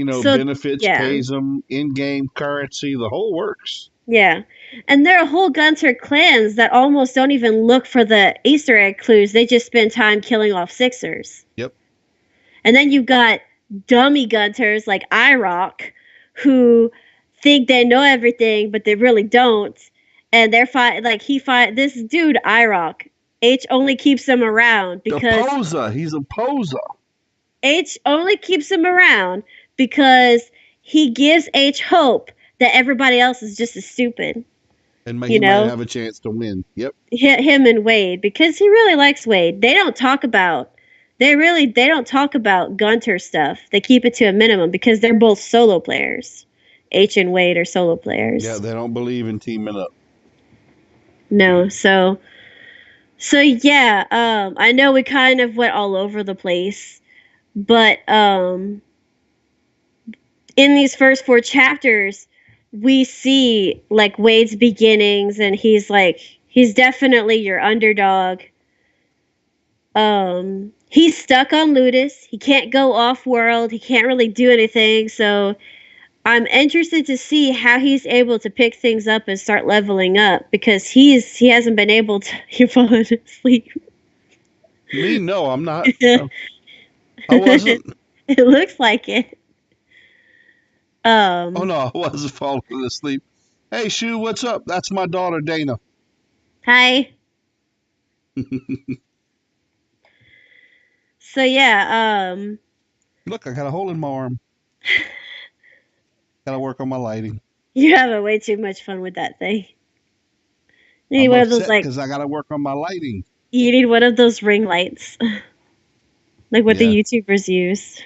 so benefits, yeah. pays them in-game currency, the whole works. Yeah. And there are whole Gunter clans that almost don't even look for the Easter egg clues. They just spend time killing off Sixers. Yep. And then you've got dummy Gunters like IROC who think they know everything, but they really don't. And they're this dude IROC. H only keeps him around The because poser, he's a poser, H only keeps him around because he gives H hope that everybody else is just as stupid. and You he might know, have a chance to win. Yep. him and Wade because he really likes Wade. They don't talk about Gunter stuff. They keep it to a minimum because they're both solo players. H and Wade are solo Yeah, players. they don't believe in teaming up. No, so yeah, I know we kind of went all over the place, but in these first four chapters, we see like Wade's beginnings, and he's definitely your underdog. He's stuck on Ludus. He can't go off world. He can't really do anything. So I'm interested to see how he's able to pick things up and start leveling up because he hasn't been able to. You're falling asleep. Me, no, I'm not. It I wasn't. looks like it. Oh Um. no, I wasn't falling asleep. Hey, Shu, what's up? That's my daughter, Dana. Hi. So yeah. Look, I got a hole in my arm. Got to work on my lighting. You're having way too much fun with that thing. You need I'm one of those upset like because I got to work on my lighting. you need one of those ring lights, like what the Yeah, YouTubers use.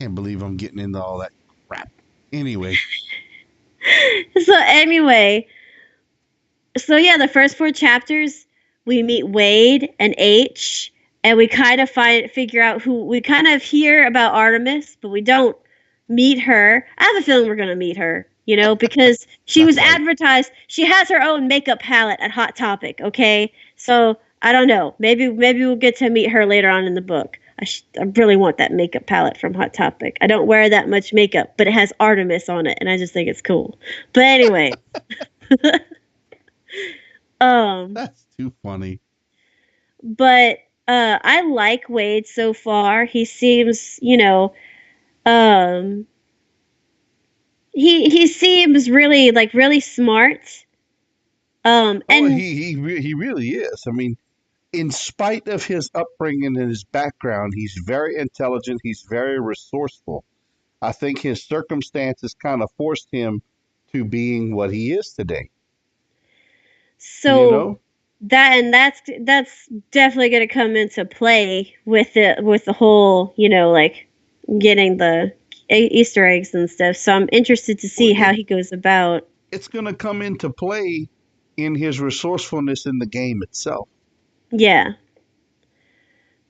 can't believe I'm getting into all that crap. Anyway, So anyway, so yeah, the first four chapters we meet Wade and H, and we kind of figure out who we kind of hear about Artemis, but we don't meet her. I have a feeling we're gonna meet her, because she was that's right. advertised. She has her own makeup palette at Hot Topic. Okay, so I don't know. Maybe we'll get to meet her later on in the book. I really want that makeup palette from Hot Topic. I don't wear that much makeup, but it has Artemis on it, and I just think it's cool. But anyway. um That's too funny. but I like Wade so far. He seems, um he seems really smart. Oh, And he really is. I mean, in spite of his upbringing and his background, he's very intelligent. He's very resourceful. I think his circumstances kind of forced him to being what he is today. You so know? that's definitely going to come into play with the whole, like getting the Easter eggs and stuff. So I'm interested to Well, see how he goes about. it's going to come into play in his resourcefulness in the game itself. Yeah.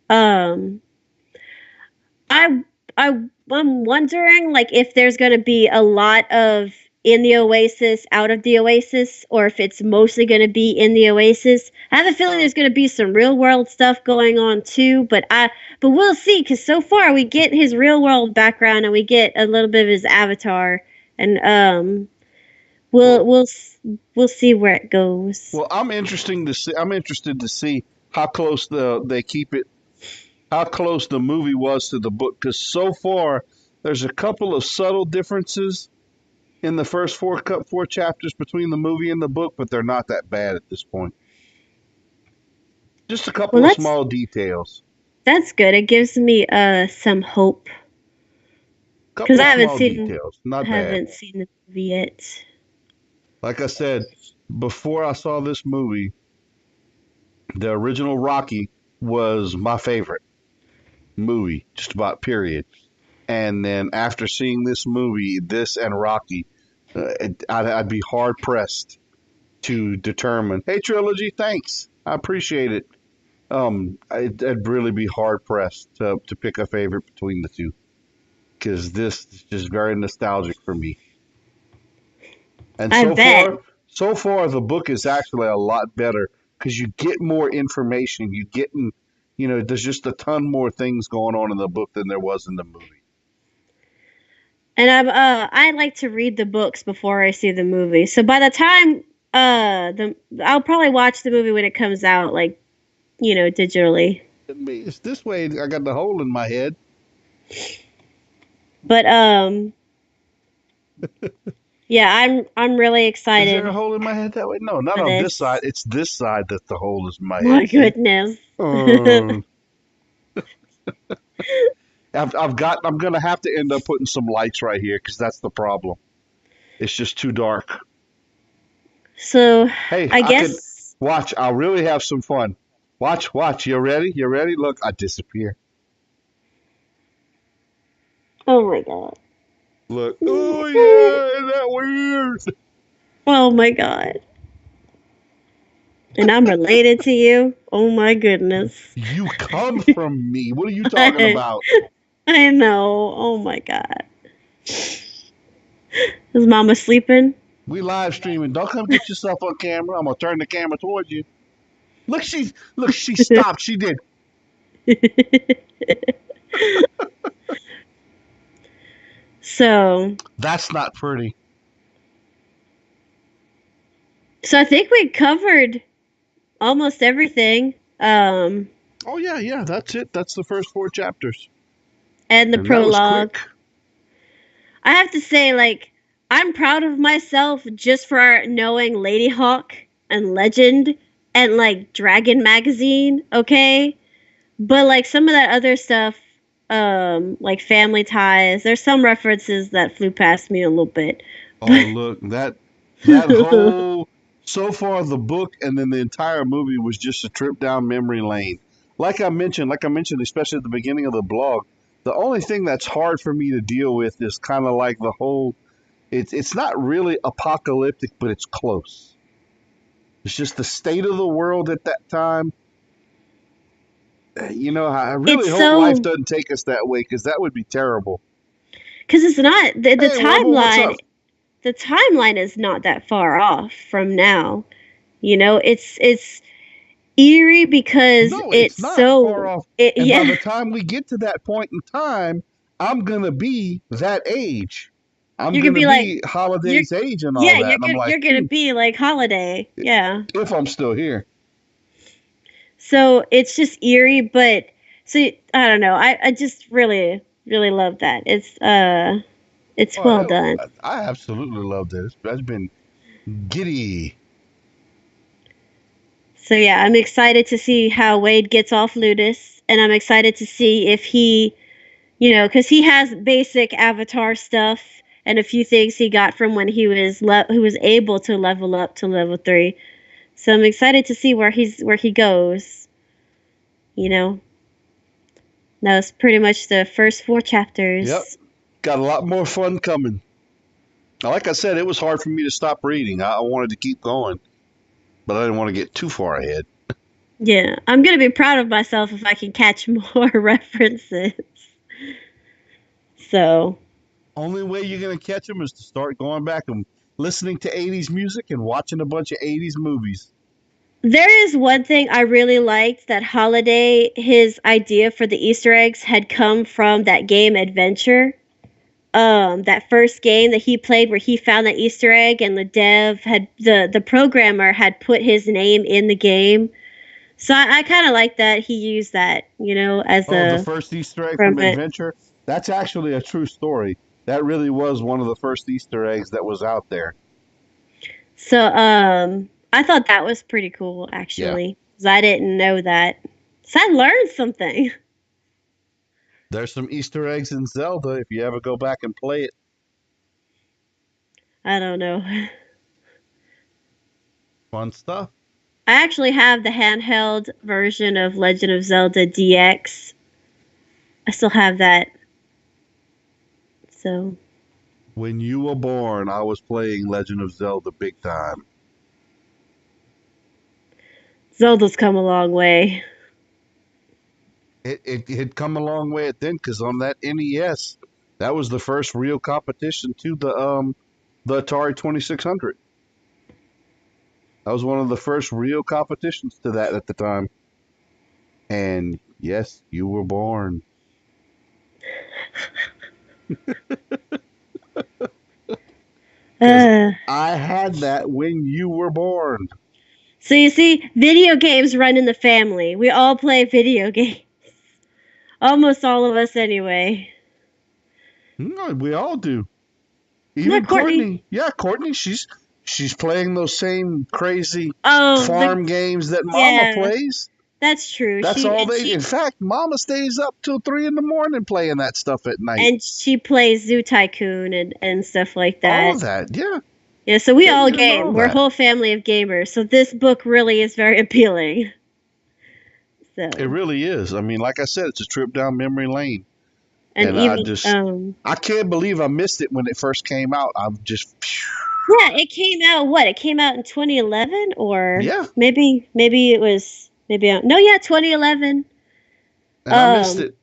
Um I I'm wondering like if there's going to be a lot of in the Oasis, out of the Oasis, or if it's mostly going to be in the Oasis. I have a feeling there's going to be some real world stuff going on too, but we'll see cuz so far we get his real world background and we get a little bit of his avatar and we'll Well, we'll we'll see where it goes. well, I'm interested to see how close they keep it, how close the movie was to the book. Because so far, there's a couple of subtle differences in the first four chapters between the movie and the book, but they're not that bad at this point. Just a Well, couple of small details. that's good. It gives me some hope. Because Couple of small details, I not bad. haven't seen the movie yet. Like I said, before I saw this movie, the original Rocky was my favorite movie, just about period. And then after seeing this movie, this and Rocky, I'd be hard pressed to determine. Hey, trilogy, thanks, I appreciate it. I'd really be hard pressed to pick a favorite between the two because this is just very nostalgic for me. And I bet. so far, the book is actually a lot better because you get more information. There's just a ton more things going on in the book than there was in the movie. And I like to read the books before I see the movie. So by the time I'll probably watch the movie when it comes out, like, digitally. It's this way. I got the hole in my head. But yeah, I'm really Is there a excited hole in my head that way? No, not for on this side. this. It's this side that the hole is in my My head. See? goodness. I'm gonna have to end up putting some lights right here because that's the problem. It's just too dark. So, Hey, I I could guess. watch. I'll really have some fun. Watch. You ready? You ready? Look, I disappear. Oh my god. Look. Oh yeah, isn't that weird? Oh my god. And I'm related to you. Oh my goodness. You come from me. What are you talking I, about? I know. Oh my god. Is Mama sleeping? We live streaming. Don't come get yourself on camera. I'm gonna turn the camera towards you. She stopped. She did. so, That's not pretty. so I think we covered almost everything. Oh yeah. That's it. That's the first four chapters, And the and that was prologue. quick. I have to say, like, I'm proud of myself just for knowing Lady Hawk and Legend and, like, Dragon Magazine, okay? But, like, some of that other stuff, like Family Ties, there's some references that flew past me a little bit. Oh look, that whole so far the book and then the entire movie was just a trip down memory lane. Like I mentioned, especially at the beginning of the blog, the only thing that's hard for me to deal with is kind of like the whole. It's not really apocalyptic, but it's close. It's just the state of the world at that time. I really It's hope life so, doesn't take us that way because that would be terrible. because it's not, the Hey, Rebel, what's up? timeline is not that far off from now. It's eerie because No, it's it's not far so, off. And by yeah. the time we get to that point in time, I'm gonna be that age. I'm You're gonna gonna be like, be you're Holiday's age and all yeah, that. And I'm like, you're gonna be like Holiday. Yeah. if I'm still here. So it's just eerie, but so I don't know. I just really love that. It's well Oh, done. I absolutely love this. That's been giddy. So yeah, I'm excited to see how Wade gets off Ludus, and I'm excited to see if he, because he has basic Avatar stuff and a few things he got from when who was able to level up to level 3. So I'm excited to see where he goes. You know, that was pretty much the first 4 Yep. chapters. Got a lot more fun coming. Now, like I said, it was hard for me to stop reading. I wanted to keep going, but I didn't want to get too far ahead. Yeah, I'm gonna be proud of myself if I can catch more references. So Only way you're gonna catch them is to start going back and listening to 80s music and watching a bunch of 80s movies. there is one thing I really liked that Holiday, his idea for the Easter eggs had come from that game Adventure. That first game that he played where he found that Easter egg and the programmer had put his name in the game. So I kind of like that he used that, as Oh, the a first Easter egg from from it. Adventure? That's actually a true story. That really was one of the first Easter eggs that was out there. So I thought that was pretty cool Yeah. actually, 'cause I didn't know that. So I learned something. There's some Easter eggs in Zelda if you ever go back and play it. I don't know. Fun stuff. I actually have the handheld version of Legend of Zelda DX. I still have that. So When you were born, I was playing Legend of Zelda big time. Zelda's come a long way. It had come a long way at then because on that NES, that was the first real competition to the Atari 2600. That was one of the first real competitions to that at the time. And yes, you were born. Because Uh, I had that when you were born. so you see, video games run in the family. We all play video games. Almost all of us, anyway. We all do. Not Even Courtney. Courtney. Yeah, Courtney, she's playing those same crazy Oh, farm games that Mama yeah, plays. that's true. That's all they. In fact, Mama stays up till 3 in the morning playing that stuff at night. She plays Zoo Tycoon and stuff like All that. of that, yeah. Yeah, so we all Getting into game. all We're a that. whole family of gamers. So this book really is very appealing. So It really is. I mean, like I said, it's a trip down memory lane, and and I even just I can't believe I missed it when it first came out. I'm just yeah, it came out what? It came out in 2011 or yeah, maybe it was no, yeah, 2011. and I missed it.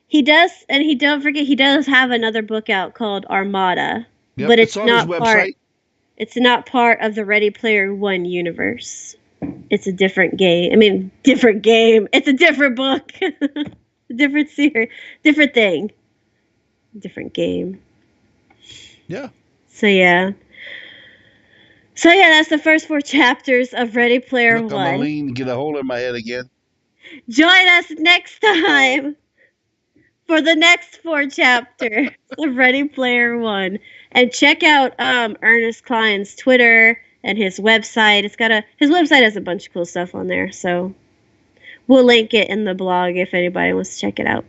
He does, and he don't forget he does have another book out called Armada, Yep, but it's on his website. it's not part of the Ready Player One universe. It's a different game. I mean, different game. It's a different book. Different series, different thing. Different game. Yeah. So yeah. So yeah, that's the first 4 chapters of Ready Player Look, I'm gonna One. lean and get a hole in my head again. Join us next time for the next 4 chapters of Ready Player One. And check out Ernest Cline's Twitter and his website. His website has a bunch of cool stuff on there, so we'll link it in the blog if anybody wants to check it out.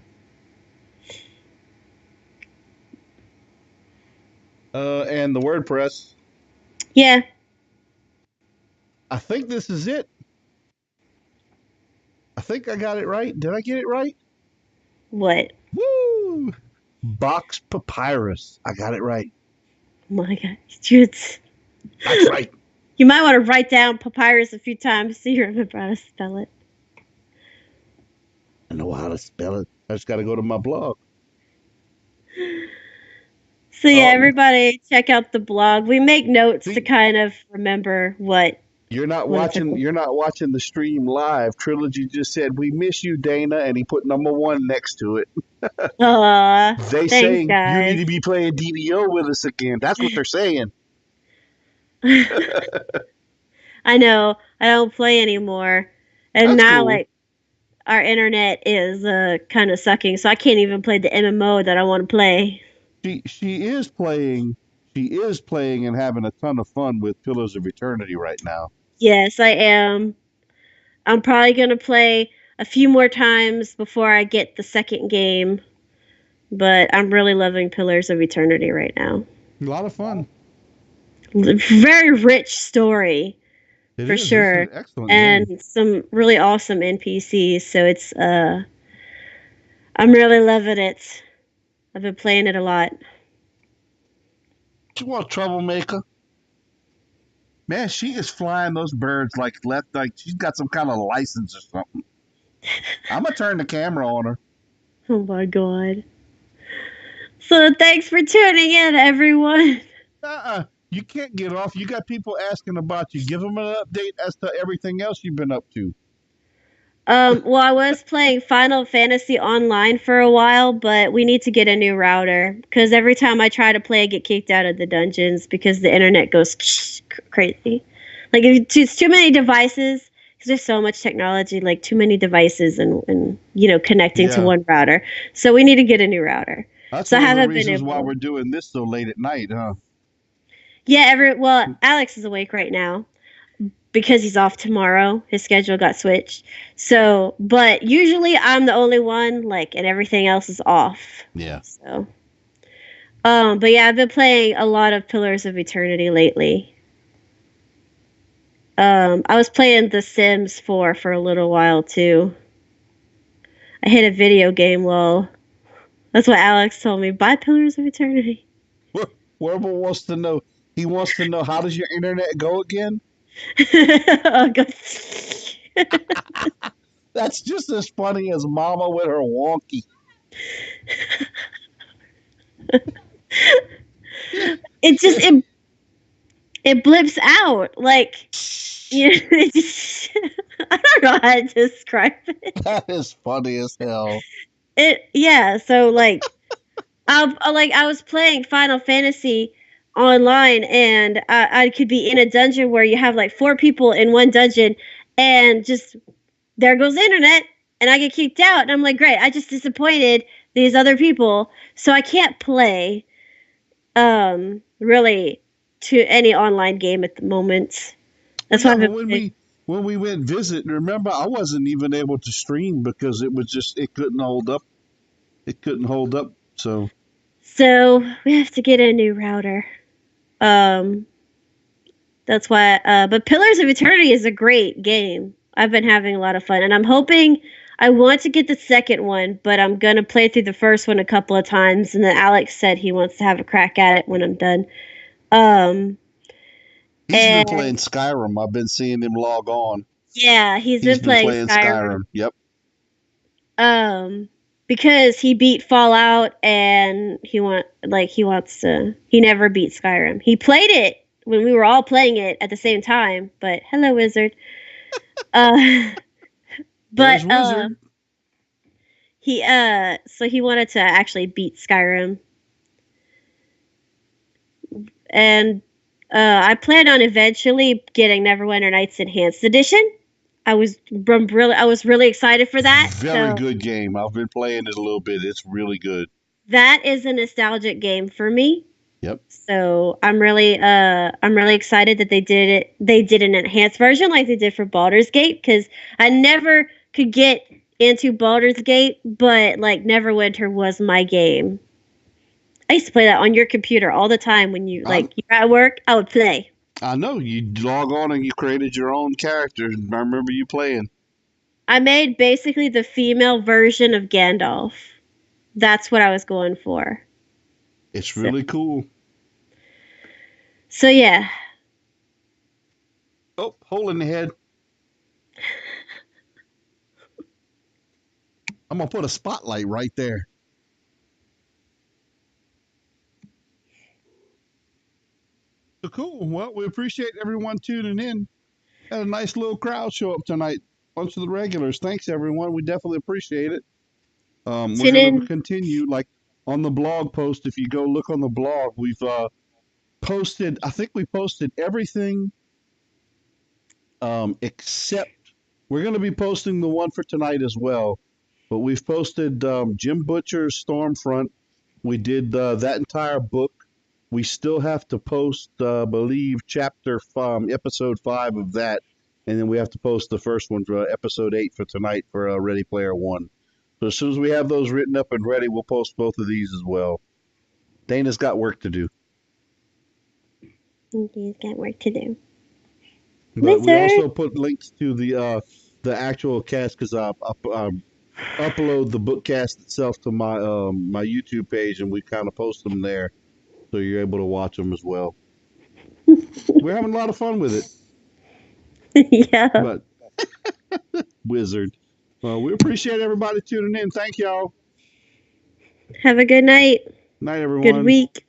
And the WordPress. Yeah. I think this is it. I think I got it right. Did I get it right? What? Woo! Box Papyrus. I got it right. Oh my god. Dudes. That's right. You might want to write down papyrus a few times so you remember how to spell it. I know how to spell it. I just got to go to my blog. So yeah, everybody check out the blog. We make notes See, to kind of remember what you're not watching the stream live. Trilogy just said, "We miss you, Dana," and he put #1 next to it. They thanks saying you need guys. to be playing DBO with us again. That's what they're saying. I know. I don't play anymore. And That's now cool. like our internet is kind of sucking, so I can't even play the MMO that I want to play. She is playing. She is playing and having a ton of fun with Pillars of Eternity right now. Yes, I am. I'm probably going to play a few more times before I get the second game, but I'm really loving Pillars of Eternity right now. A lot of fun. Very rich story. It for is. sure. It's an excellent And game. some really awesome NPCs, so it's I'm really loving it. I've been playing it a lot. She was a troublemaker. Man, she is flying those birds like she's got some kind of license or something. I'm gonna turn the camera on her. Oh my god. So thanks for tuning in, everyone. You can't get off. You got people asking about you. Give them an update as to everything else you've been up to. Well, I was playing Final Fantasy Online for a while, but we need to get a new router because every time I try to play, I get kicked out of the dungeons because the internet goes crazy. Like, if it's too many devices, because there's so much technology, like too many devices and connecting to one router. So we need to get a new router. That's so one I of the haven't reasons been able. why we're doing this so late at night, huh? Yeah, Alex is awake right now. because he's off tomorrow. His schedule got switched. So, but usually I'm the only one, like, and everything else is off. Yeah. So, but yeah, I've been playing a lot of Pillars of Eternity lately. I was playing The Sims 4 for a little while too. I hit a video game lull. That's what Alex told me. Buy Pillars of Eternity. Whoever wants to know, he wants to know, how does your internet go again? Oh, God. That's just as funny as Mama with her wonky. It just it blips out like, you know, it just, I don't know how to describe it. That is funny as hell. Yeah. So I was playing Final Fantasy online, and I could be in a dungeon where you have like 4 people in one dungeon, and just there goes the internet, and I get kicked out, and I'm like, great, I just disappointed these other people, so I can't play really to any online game at the moment. Well, That's why yeah, I've but been playing. when we went visit, remember, I wasn't even able to stream because it was just, it couldn't hold up. It couldn't hold up. So So we have to get a new router. Um, that's why. But Pillars of Eternity is a great game. I've been having a lot of fun, and I'm hoping. I want to get the second one, but I'm gonna play through the first one a couple of times, and then Alex said he wants to have a crack at it when I'm done. Um, he's been and playing Skyrim. I've been seeing him log on. yeah, he's He's been been playing playing Skyrim. Skyrim. Yep. Um, because he beat Fallout, and he never beat Skyrim. He played it when we were all playing it at the same time, but hello, wizard. Uh, but There's Wizard. he wanted to actually beat Skyrim, and I plan on eventually getting Neverwinter Nights Enhanced Edition. I was really excited for that. Very So good game. I've been playing it a little bit. It's really good. that is a nostalgic game for me. Yep. So I'm really excited that they did an enhanced version like they did for Baldur's Gate, because I never could get into Baldur's Gate, but like Neverwinter was my game. I used to play that on your computer all the time when you're at work. I would play. I know you log on and you created your own character. I remember you playing. I made basically the female version of Gandalf. That's what I was going for. It's really cool. So yeah. Oh, hole in the head. I'm gonna put a spotlight right there. So cool. Well, we appreciate everyone tuning in. Had a nice little crowd show up tonight. Bunch of the regulars. Thanks everyone. We definitely appreciate it. We're Tune gonna in. continue like on the blog post. If you go look on the blog, we've posted. I think we posted everything except we're going to be posting the one for tonight as well. But we've posted Jim Butcher's Stormfront. We did that entire book. We still have to post, believe, episode 5 of that, and then we have to post the first one for episode 8 for tonight for Ready Player One. So as soon as we have those written up and ready, we'll post both of these as well. Dana's got work to do. He's got work to do. But we Wizard. also put links to the actual cast because I upload the BookCAST itself to my YouTube page, and we kind of post them there, so you're able to watch them as well. We're having a lot of fun with it. Yeah. But Wizard, well, we appreciate everybody tuning in. Thank y'all. Have a good night. Night, everyone. Good week.